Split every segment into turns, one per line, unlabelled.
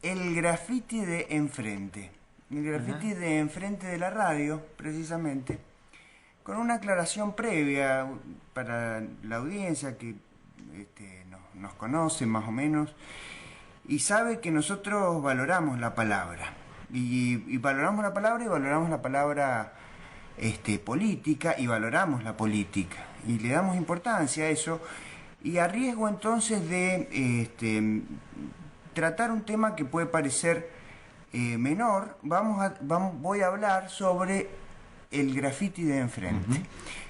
el graffiti de enfrente. El graffiti de enfrente de la radio, precisamente, con una aclaración previa para la audiencia que nos conoce más o menos y sabe que nosotros valoramos la palabra. Y valoramos la palabra y valoramos la palabra política y valoramos la política. Y le damos importancia a eso. Y a riesgo entonces de tratar un tema que puede parecer menor, voy a hablar sobre el graffiti de enfrente.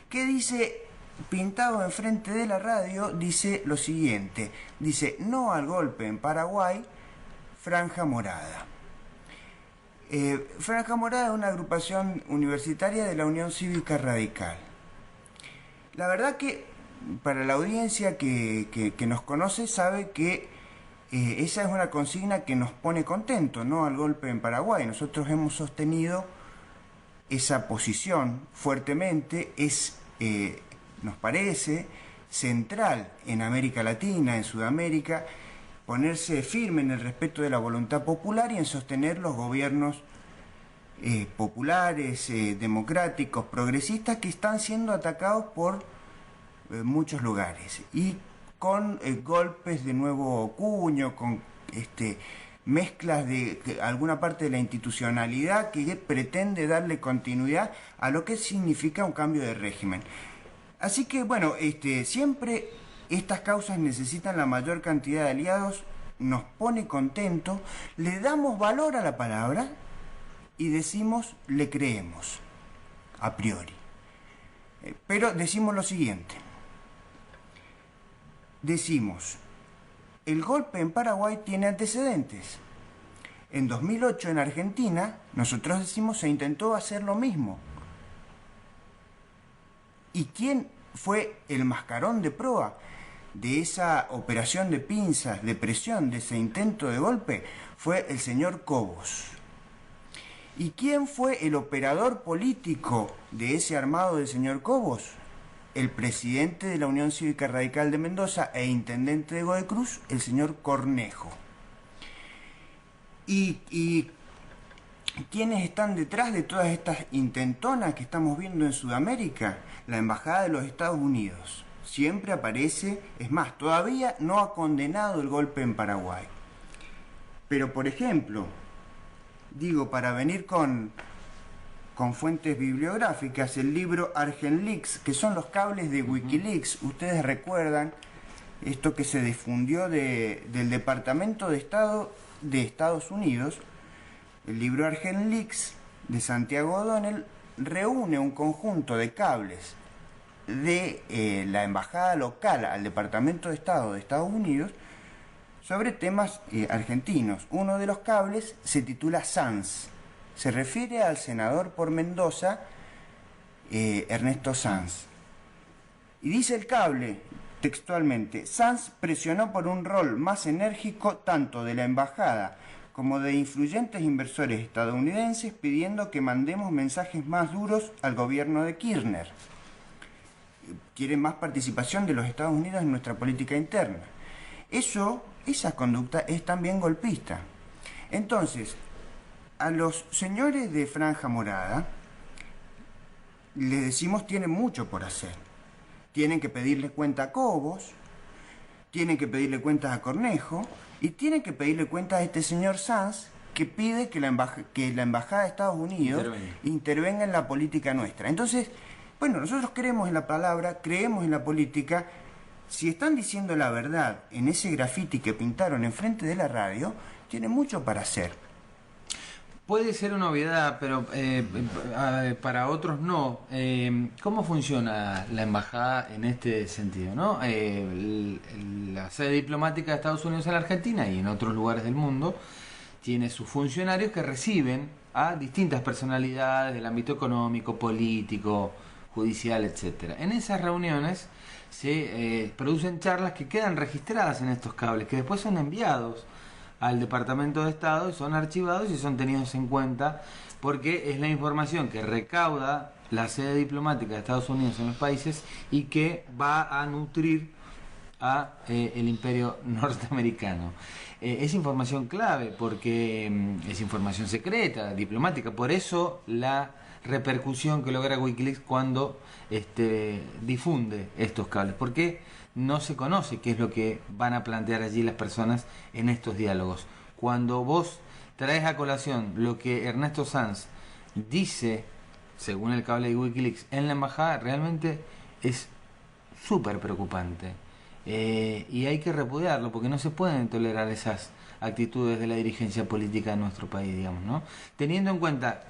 ¿Qué dice? Pintado enfrente de la radio, dice lo siguiente. Dice: no al golpe en Paraguay, Franja Morada. Franja Morada es una agrupación universitaria de la Unión Cívica Radical. La verdad que para la audiencia que nos conoce sabe que esa es una consigna que nos pone contento, no al golpe en Paraguay. Nosotros hemos sostenido esa posición fuertemente, nos parece central en América Latina, en Sudamérica, ponerse firme en el respeto de la voluntad popular y en sostener los gobiernos populares, democráticos, progresistas que están siendo atacados por muchos lugares y con golpes de nuevo cuño, con mezclas de alguna parte de la institucionalidad que pretende darle continuidad a lo que significa un cambio de régimen. Así que bueno, siempre estas causas necesitan la mayor cantidad de aliados, nos pone contentos, le damos valor a la palabra y decimos, le creemos, a priori. Pero decimos lo siguiente. Decimos, el golpe en Paraguay tiene antecedentes. En 2008 en Argentina, nosotros decimos, se intentó hacer lo mismo. ¿Y quién fue el mascarón de proa de esa operación de pinzas, de presión, de ese intento de golpe? Fue el señor Cobos. ¿Y quién fue el operador político de ese armado del señor Cobos? El presidente de la Unión Cívica Radical de Mendoza e intendente de Godoy Cruz, el señor Cornejo. ¿Y quiénes están detrás de todas estas intentonas que estamos viendo en Sudamérica? La Embajada de los Estados Unidos. Siempre aparece, es más, todavía no ha condenado el golpe en Paraguay. Pero, por ejemplo, digo, para venir con fuentes bibliográficas, el libro ArgenLeaks, que son los cables de Wikileaks. Ustedes recuerdan esto que se difundió del Departamento de Estado de Estados Unidos. El libro ArgenLeaks de Santiago O'Donnell reúne un conjunto de cables de la embajada local al Departamento de Estado de Estados Unidos sobre temas argentinos. Uno de los cables se titula Sanz. Se refiere al senador por Mendoza, Ernesto Sanz. Y dice el cable, textualmente, Sanz presionó por un rol más enérgico tanto de la embajada como de influyentes inversores estadounidenses pidiendo que mandemos mensajes más duros al gobierno de Kirchner. Quieren más participación de los Estados Unidos en nuestra política interna. Esa conducta es también golpista. Entonces, a los señores de Franja Morada les decimos, tienen mucho por hacer. Tienen que pedirle cuenta a Cobos, tienen que pedirle cuentas a Cornejo y tienen que pedirle cuenta a este señor Sanz, que pide que la Embajada de Estados Unidos intervenga en la política nuestra. Entonces, bueno, nosotros creemos en la palabra, creemos en la política. Si están diciendo la verdad en ese graffiti que pintaron enfrente de la radio, tienen mucho para hacer.
Puede ser una obviedad, pero para otros no. ¿Cómo funciona la embajada en este sentido, ¿no? La sede diplomática de Estados Unidos en la Argentina y en otros lugares del mundo tiene sus funcionarios que reciben a distintas personalidades del ámbito económico, político, judicial, etcétera. En esas reuniones se producen charlas que quedan registradas en estos cables, que después son enviados al Departamento de Estado y son archivados y son tenidos en cuenta porque es la información que recauda la sede diplomática de Estados Unidos en los países y que va a nutrir a el imperio norteamericano. es información clave porque es información secreta, diplomática. Por eso la repercusión que logra Wikileaks cuando difunde estos cables, porque no se conoce qué es lo que van a plantear allí las personas en estos diálogos. Cuando vos traes a colación lo que Ernesto Sanz dice, según el cable de Wikileaks, en la embajada, realmente es súper preocupante. Y hay que repudiarlo, porque no se pueden tolerar esas actitudes de la dirigencia política de nuestro país, digamos, ¿no? Teniendo en cuenta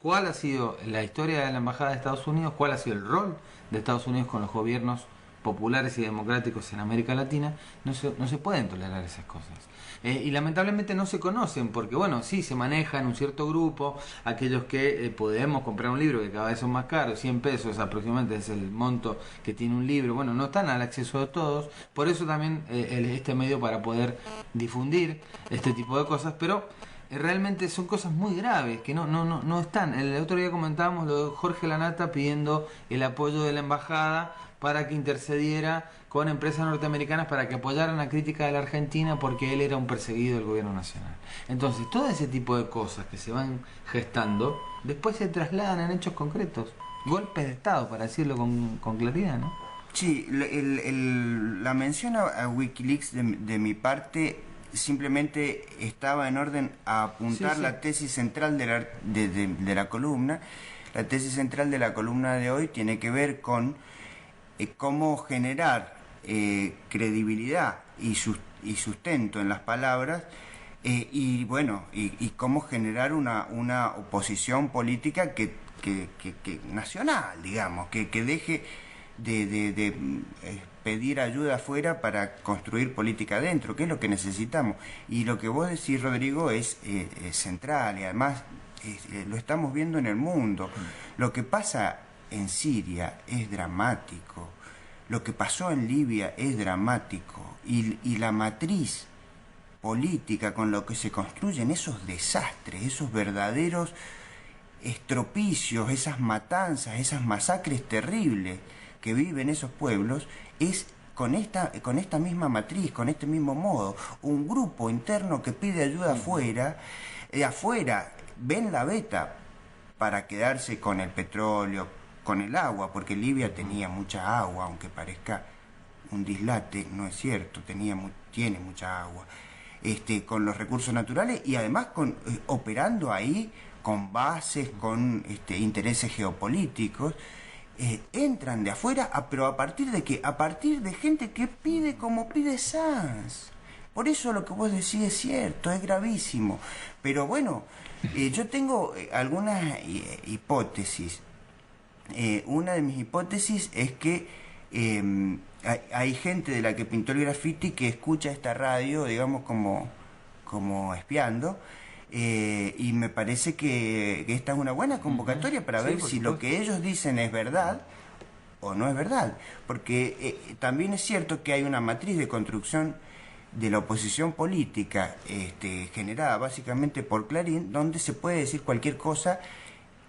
cuál ha sido la historia de la embajada de Estados Unidos, cuál ha sido el rol de Estados Unidos con los gobiernos populares y democráticos en América Latina, no se pueden tolerar esas cosas. Y lamentablemente no se conocen, porque bueno, sí se maneja en un cierto grupo, aquellos que podemos comprar un libro que cada vez son más caros, 100 pesos aproximadamente es el monto que tiene un libro, bueno, no están al acceso de todos, por eso también este medio para poder difundir este tipo de cosas, pero realmente son cosas muy graves que no están. El otro día comentábamos lo de Jorge Lanata pidiendo el apoyo de la embajada para que intercediera con empresas norteamericanas para que apoyaran la crítica de la Argentina porque él era un perseguido del gobierno nacional. Entonces, todo ese tipo de cosas que se van gestando, después se trasladan en hechos concretos. Golpes de Estado, para decirlo con claridad, ¿no?
Sí, la mención a Wikileaks de mi parte simplemente estaba en orden a apuntar la tesis central de la columna. La tesis central de la columna de hoy tiene que ver con cómo generar credibilidad y sustento en las palabras y cómo generar una oposición política que nacional, digamos, que deje de pedir ayuda afuera para construir política adentro, que es lo que necesitamos. Y lo que vos decís, Rodrigo, es central y además lo estamos viendo en el mundo. Lo que pasa en Siria es dramático, lo que pasó en Libia es dramático y la matriz política con lo que se construyen esos desastres, esos verdaderos estropicios, esas matanzas, esas masacres terribles que viven esos pueblos, es con esta misma matriz, con este mismo modo, un grupo interno que pide ayuda afuera, afuera ven la veta para quedarse con el petróleo, con el agua, porque Libia tenía mucha agua, aunque parezca un dislate, no es cierto, tiene mucha agua, con los recursos naturales y además operando ahí con bases, con intereses geopolíticos, entran de afuera, pero ¿a partir de qué? A partir de gente que pide como pide Sanz. Por eso lo que vos decís es cierto, es gravísimo. Pero bueno, yo tengo algunas hipótesis. Una de mis hipótesis es que hay gente de la que pintó el graffiti que escucha esta radio, digamos, como espiando, y me parece que esta es una buena convocatoria para ver si lo que ellos dicen es verdad o no es verdad. Porque también es cierto que hay una matriz de construcción de la oposición política generada básicamente por Clarín, donde se puede decir cualquier cosa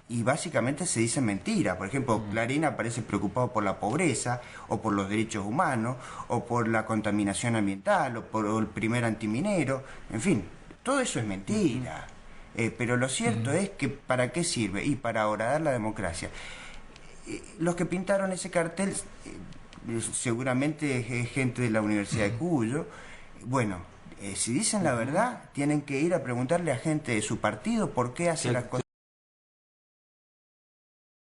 y básicamente se dice mentira. Por ejemplo, Clarín aparece preocupado por la pobreza, o por los derechos humanos, o por la contaminación ambiental, o por el primer antiminero, en fin, todo eso es mentira. Pero lo cierto es que ¿para qué sirve? Y para horadar la democracia. Los que pintaron ese cartel seguramente es gente de la Universidad de Cuyo. Bueno, si dicen la verdad, tienen que ir a preguntarle a gente de su partido por qué hace las cosas.